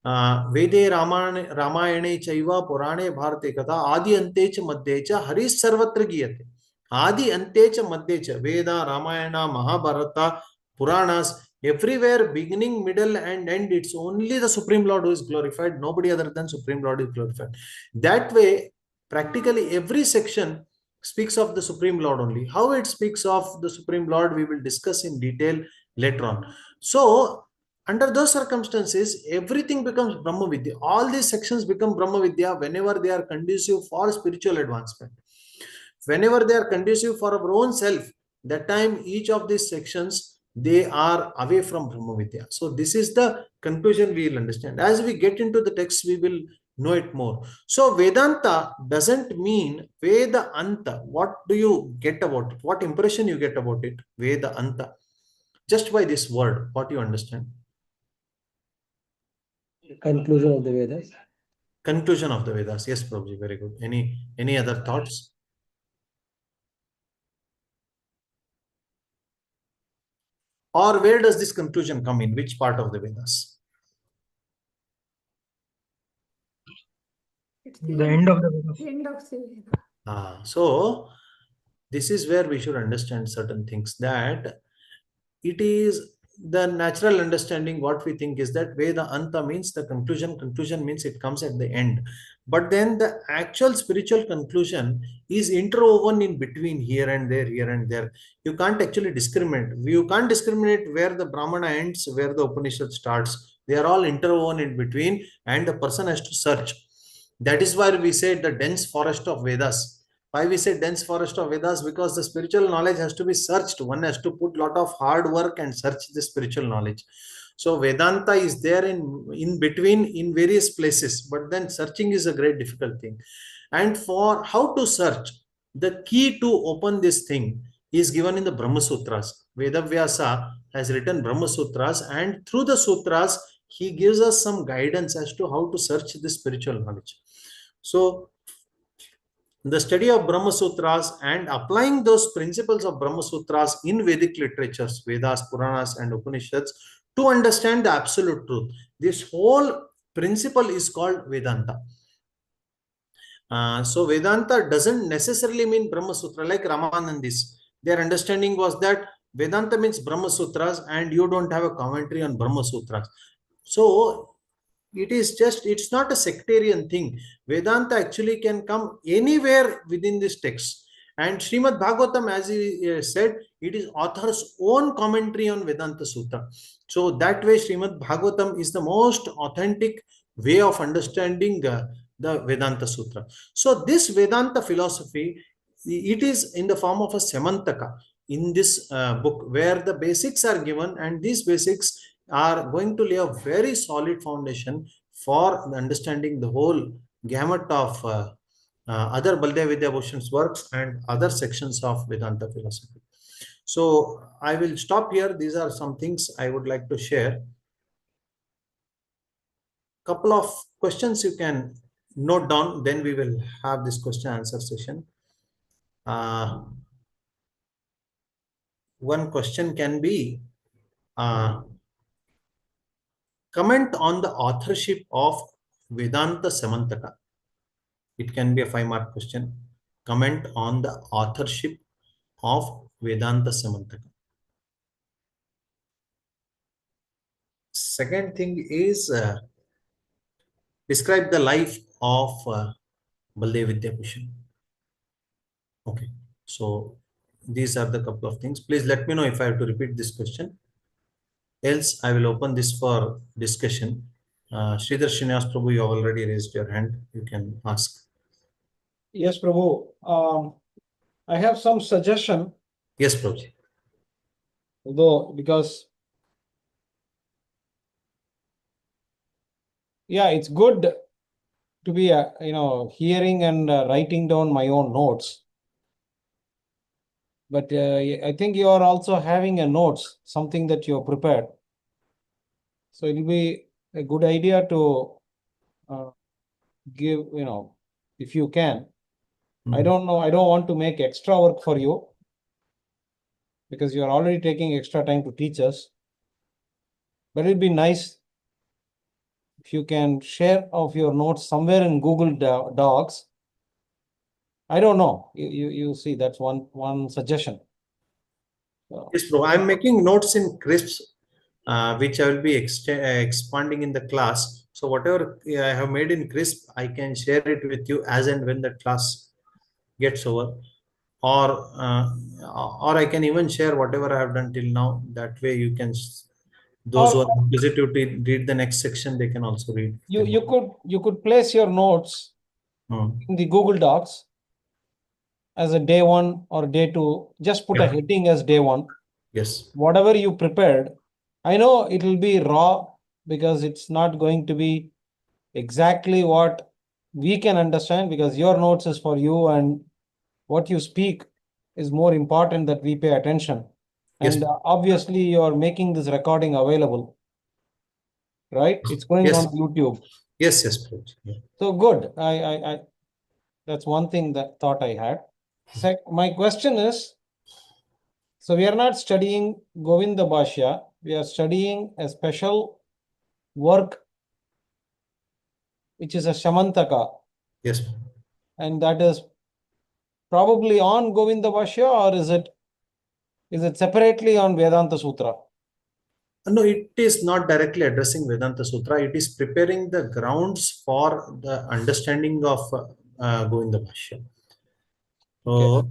Vede Ramayane Chaiva Purane Bharate Katha Adi Antecha Madhecha Haris Sarvatra Giyate. Adi Antecha Madhecha, Veda, Ramayana, Mahabharata, Puranas, everywhere, beginning, middle, and end, it's only the Supreme Lord who is glorified. Nobody other than Supreme Lord is glorified. That way, practically every section speaks of the Supreme Lord only. How it speaks of the Supreme Lord, we will discuss in detail later on. So, Under those circumstances, everything becomes Brahma Vidya. All these sections become Brahma Vidya whenever they are conducive for spiritual advancement. Whenever they are conducive for our own self, that time each of these sections, they are away from Brahma Vidya. So this is the conclusion we will understand. As we get into the text, we will know it more. So Vedanta doesn't mean Veda Anta. What do you get about it? What impression you get about it? Veda Anta. Just by this word, what you understand? Conclusion of the Vedas. Conclusion of the Vedas. Yes, Prabhuji, very good. Any other thoughts? Or where does this conclusion come in? Which part of the Vedas? It's The end of the Vedas. end of the Veda. So this is where we should understand certain things, that it is the natural understanding. What we think is that Veda Anta means the conclusion. Conclusion means it comes at the end. But then the actual spiritual conclusion is interwoven in between, here and there, here and there. You can't actually discriminate. You can't discriminate where the Brahmana ends, where the Upanishad starts. They are all interwoven in between, and the person has to search. That is why we say the dense forest of Vedas. Why we say dense forest of Vedas? Because the spiritual knowledge has to be searched. One has to put a lot of hard work and search the spiritual knowledge. So Vedanta is there in between, in various places, but then searching is a great difficult thing. And for how to search, the key to open this thing is given in the Brahma Sutras. Vedavyasa has written Brahma Sutras, and through the sutras, he gives us some guidance as to how to search the spiritual knowledge. So the study of Brahma Sutras and applying those principles of Brahma Sutras in Vedic literatures, Vedas, Puranas, and Upanishads, to understand the absolute truth. This whole principle is called Vedanta. So Vedanta doesn't necessarily mean Brahma Sutra, like Ramanandis. Their understanding was that Vedanta means Brahma Sutras and you don't have a commentary on Brahma Sutras. So it's not a sectarian thing. Vedanta actually can come anywhere within this text. And Srimad Bhagavatam, as he said, it is author's own commentary on Vedanta Sutra. So that way, Srimad Bhagavatam is the most authentic way of understanding the Vedanta Sutra. So this Vedanta philosophy, it is in the form of a Samantaka in this book, where the basics are given, and these basics are going to lay a very solid foundation for understanding the whole gamut of other Baldev Vidyabhushan's works and other sections of Vedanta philosophy. So I will stop here. These are some things I would like to share. Couple of questions you can note down, then we will have this question answer session. One question can be, comment on the authorship of Vedānta Syamantaka. It can be a 5-mark question. Comment on the authorship of Vedānta Syamantaka. Second thing is, describe the life of Baldev Vidyabhushan. Okay, so these are the couple of things. Please let me know if I have to repeat this question. Else, I will open this for discussion. Sridhar Srinivas Prabhu, you have already raised your hand. You can ask. Yes, Prabhu. I have some suggestion. Yes, Prabhu. Though, because yeah, it's good to be hearing and writing down my own notes. But I think you are also having a notes, something that you have prepared. So it will be a good idea to give, if you can. I don't know, I don't want to make extra work for you, because you are already taking extra time to teach us. But it'd be nice if you can share of your notes somewhere in Google Docs. I don't know. You see, that's one suggestion. Yes, bro. I'm making notes in crisps, which I will be expanding in the class. So whatever I have made in crisp, I can share it with you as and when the class gets over. Or I can even share whatever I have done till now. That way you can Those who Or are inquisitive to read the next section, they can also read. you could place your notes Hmm. in the Google Docs as a day 1 or day 2. Just put a Yeah. heading as day 1. Yes. Whatever you prepared, I know it will be raw because it's not going to be exactly what we can understand, because your notes is for you and what you speak is more important that we pay attention. Yes. And obviously you're making this recording available, right? It's going Yes. on YouTube. Yes. Yes. Prabhuji. Yeah. So good. I that's one thing that thought I had. My question is, so we are not studying Govinda Bhashya, we are studying a special work which is a Shamantaka, Yes. and that is probably on Govinda Bhashya, or is it separately on Vedanta Sutra? No, it is not directly addressing Vedanta Sutra. It is preparing the grounds for the understanding of Govinda Bhashya. So,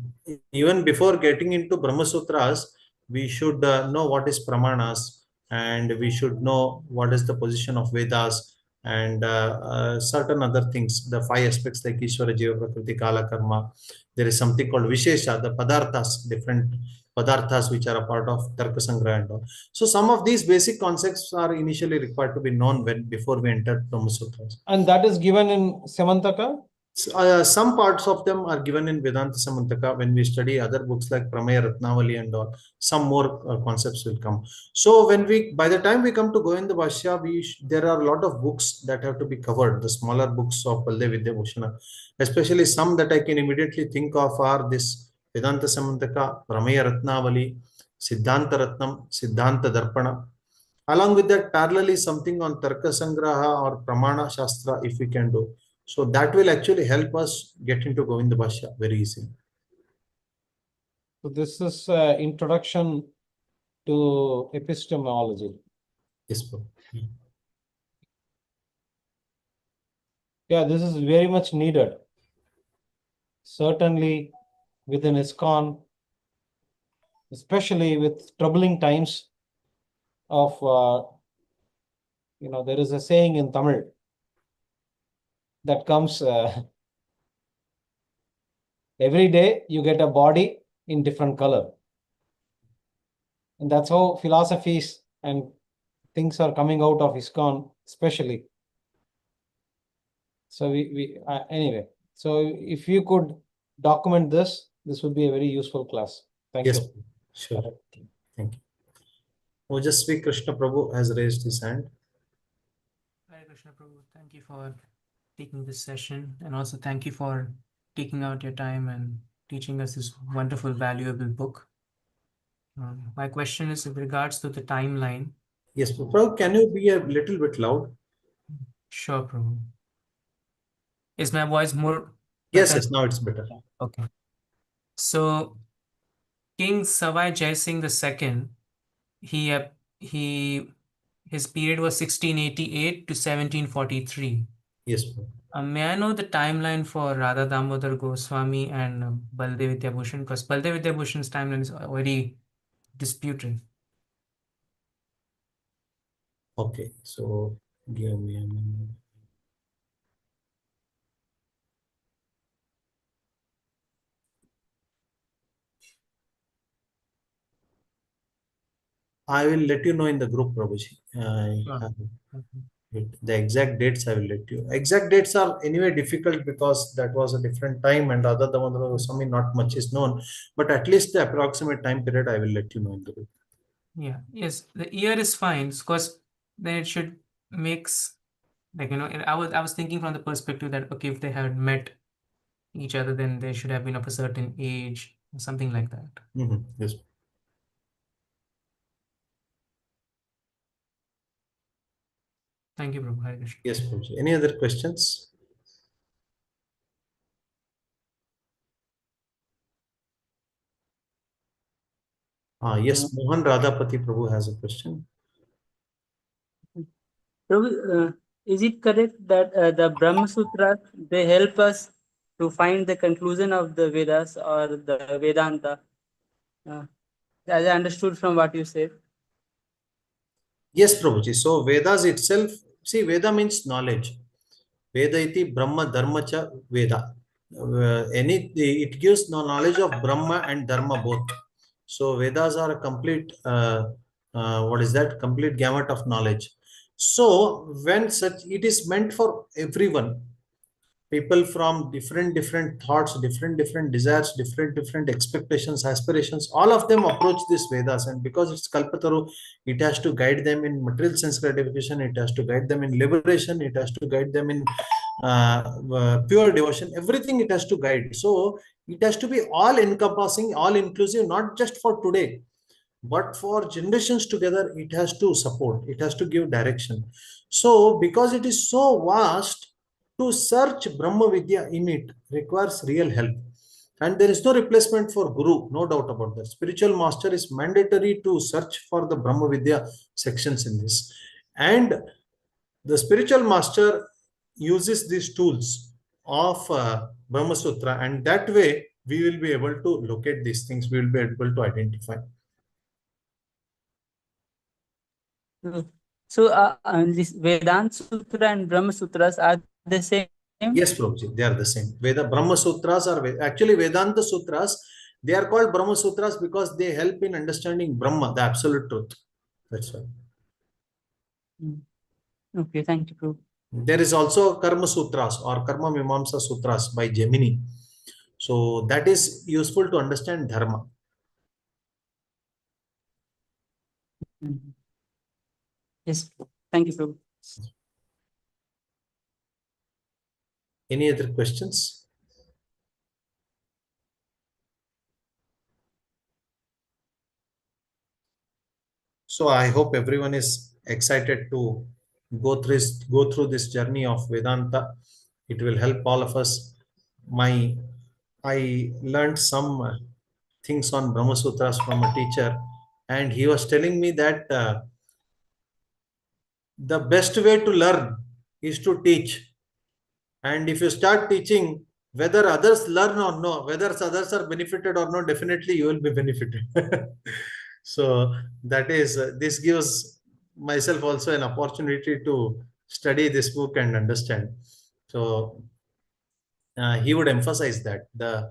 even before getting into Brahma Sutras, we should know what is Pramanas, and we should know what is the position of Vedas, and certain other things, the 5 aspects like Ishvara, Jiva, Prakriti, Kala, Karma. There is something called Vishesha, the Padarthas, different Padarthas which are a part of Tarka Sangraha and all. So, some of these basic concepts are initially required to be known before we enter Brahma Sutras. And that is given in Samantaka? Some parts of them are given in Vedānta Syamantaka. When we study other books like Pramaya Ratnavali and all, some more concepts will come. So by the time we come to Govinda Bhashya, there are a lot of books that have to be covered. The smaller books of Baldev Vidya Bhushana, especially some that I can immediately think of are this Vedānta Syamantaka, Pramaya Ratnavali, Siddhanta Ratnam, Siddhanta Darpana. Along with that, parallelly something on Tarka Sangraha or Pramana Shastra if we can do. So that will actually help us get into Govinda Bhashya very easily. So this is introduction to epistemology. Yes, bro. Yeah, this is very much needed. Certainly within ISKCON, especially with troubling times of, there is a saying in Tamil that comes, every day you get a body in different color. And that's how philosophies and things are coming out of ISKCON, especially. So anyway, so if you could document this would be a very useful class. Thank Yes, you. sure. Thank you. Ojasvi Krishna Prabhu has raised his hand. Hare Krishna Prabhu, thank you for taking this session, and also thank you for taking out your time and teaching us this wonderful, valuable book. My question is with regards to the timeline. Yes, Prabhu, can you be a little bit loud? Sure, Prabhu. Is my voice more Yes, better? yes, now it's better. Okay. So, King Savai Jai Singh II, his period was 1688 to 1743. Yes, Prabhu. May I know the timeline for Radha Damodar Goswami and Baldev Vidyabhushan? Because Baldev Vidyabhushan's timeline is very disputed. Okay, so give me a minute. I will let you know in the group, Prabhuji. The exact dates I will let you. Exact dates are anyway difficult because that was a different time and other Damodar Goswami not much is known. But at least the approximate time period I will let you know in the group. Yeah, yes, the year is fine because then it should mix, like, I was thinking from the perspective that, okay, if they had met each other, then they should have been of a certain age, something like that. Yes. Thank you, Prabhu. Hare Krishna. Yes, Prabhuji. Any other questions? Yes, Mohan Radhapati Prabhu has a question. Prabhu, is it correct that the Brahma Sutras, they help us to find the conclusion of the Vedas or the Vedanta? As I understood from what you said. Yes, Prabhuji. So Vedas itself, see, Veda means knowledge. Veda iti Brahma Dharma cha Veda. It gives the knowledge of Brahma and Dharma both. So Vedas are a complete, what is that? Complete gamut of knowledge. So when such, it is meant for everyone. People from different thoughts, different desires, different expectations, aspirations, all of them approach this Vedas. And because it's Kalpataru, it has to guide them in material sense gratification, it has to guide them in liberation, it has to guide them in pure devotion, everything it has to guide. So it has to be all encompassing, all inclusive, not just for today, but for generations together. It has to support, it has to give direction. So because it is so vast, to search Brahma Vidya in it requires real help. And there is no replacement for Guru, no doubt about that. Spiritual master is mandatory to search for the Brahma Vidya sections in this. And the spiritual master uses these tools of Brahma Sutra, and that way we will be able to locate these things, we will be able to identify. So this Vedanta Sutra and Brahma Sutras are the same? Yes, Prabhuji, they are the same. Brahma Sutras are actually Vedanta Sutras. They are called Brahma Sutras because they help in understanding Brahma, the absolute truth. That's why. Okay, thank you, Prabhu. There is also Karma Sutras or Karma Mimamsa Sutras by Gemini. So that is useful to understand Dharma. Yes, thank you, Prabhu. Any other questions? So I hope everyone is excited to go through this journey of Vedanta. It will help all of us. I learned some things on Brahma Sutras from a teacher, and he was telling me that the best way to learn is to teach. And if you start teaching, whether others learn or no, whether others are benefited or not, definitely you will be benefited. So that is, this gives myself also an opportunity to study this book and understand. So he would emphasize that the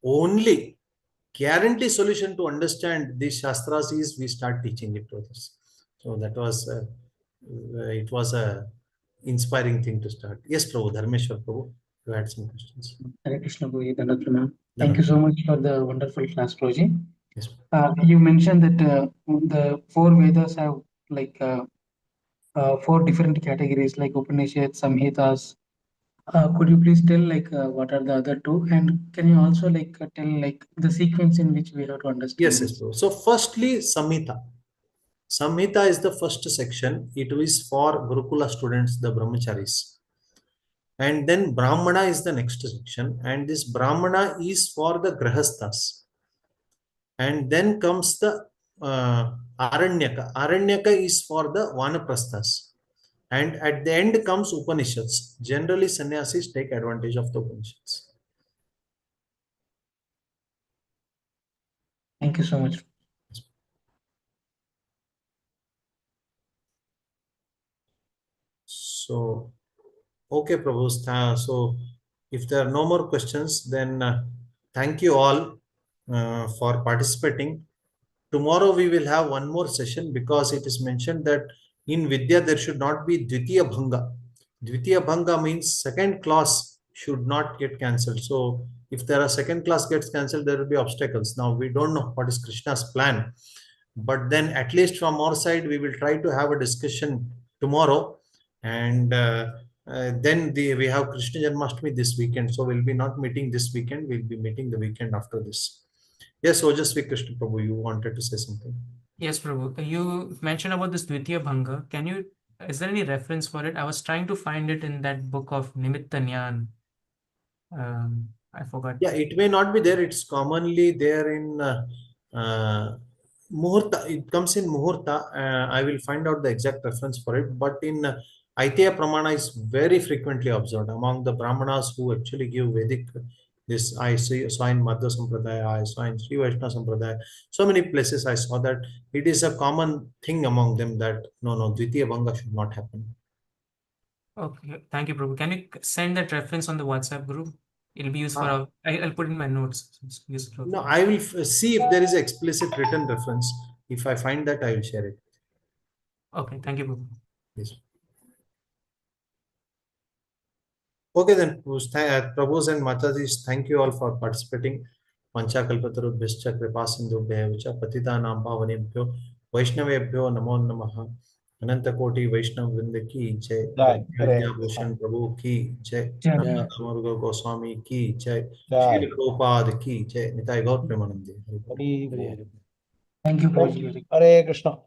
only guarantee solution to understand these shastras is we start teaching it to others. So that was it was a inspiring thing to start. Yes, Prabhu, Dharmeshwar Prabhu, you had some questions. Hare Krishna, thank you so much for the wonderful class, Proji. Yes. You mentioned that the four Vedas have like four different categories like Upanishads, Samhitas. Could you please tell like what are the other two, and can you also like tell like the sequence in which we have to understand? Yes, yes, Prabhu. So firstly, Samhita. Samhita is the first section. It is for Gurukula students, the brahmacharis. And then Brahmana is the next section. And this Brahmana is for the grahasthas. And then comes the Aranyaka. Aranyaka is for the Vanaprasthas. And at the end comes Upanishads. Generally, sannyasis take advantage of the Upanishads. Thank you so much. So, okay, Prabhu. So, if there are no more questions, then thank you all for participating. Tomorrow we will have one more session because it is mentioned that in Vidya there should not be Dvitiya Bhanga. Dvitiya Bhanga means second class should not get cancelled. So if there are second class gets cancelled, there will be obstacles. Now we don't know what is Krishna's plan, but then at least from our side, we will try to have a discussion tomorrow. And then we have Krishna Janmashtami this weekend. So we'll be not meeting this weekend. We'll be meeting the weekend after this. Yes, Ojasvi Krishna Prabhu, you wanted to say something. Yes, Prabhu. You mentioned about this Dvitiya Bhanga. Is there any reference for it? I was trying to find it in that book of Nimitta Jnana. I forgot. Yeah, it may not be there. It's commonly there in Muhurta. It comes in Muhurta. I will find out the exact reference for it. But in Aiteya Pramana is very frequently observed among the Brahmanas who actually give Vedic This I saw in Madhva Sampradaya, I saw in Sri Vaishnava Sampradaya. So many places I saw that it is a common thing among them that no, Dvitiya Bhanga should not happen. Okay, thank you, Prabhu. Can you send that reference on the WhatsApp group? It'll be useful. I'll put in my notes. So it's useful. No, I will see if there is explicit written reference. If I find that, I will share it. Okay, thank you, Prabhu. Yes. Okay, then, Prabhus and Matajis, thank you all for participating. Panchakalpatarubhyascha kripasindhubhyacha patitanam pavanebhyo Vaishnavebhyo namo namaha. Ananta Koti Vaishnav Vrinda ki jai. Jai. Vidya Bhushan Prabhu ki jai. Jai. Namaruga Goswami ki jai. Jai. Shri Prabhupada ki jai. Nitai Gaur Premanandi. Hari Bol. Thank you, Prabhuji. Hare Krishna.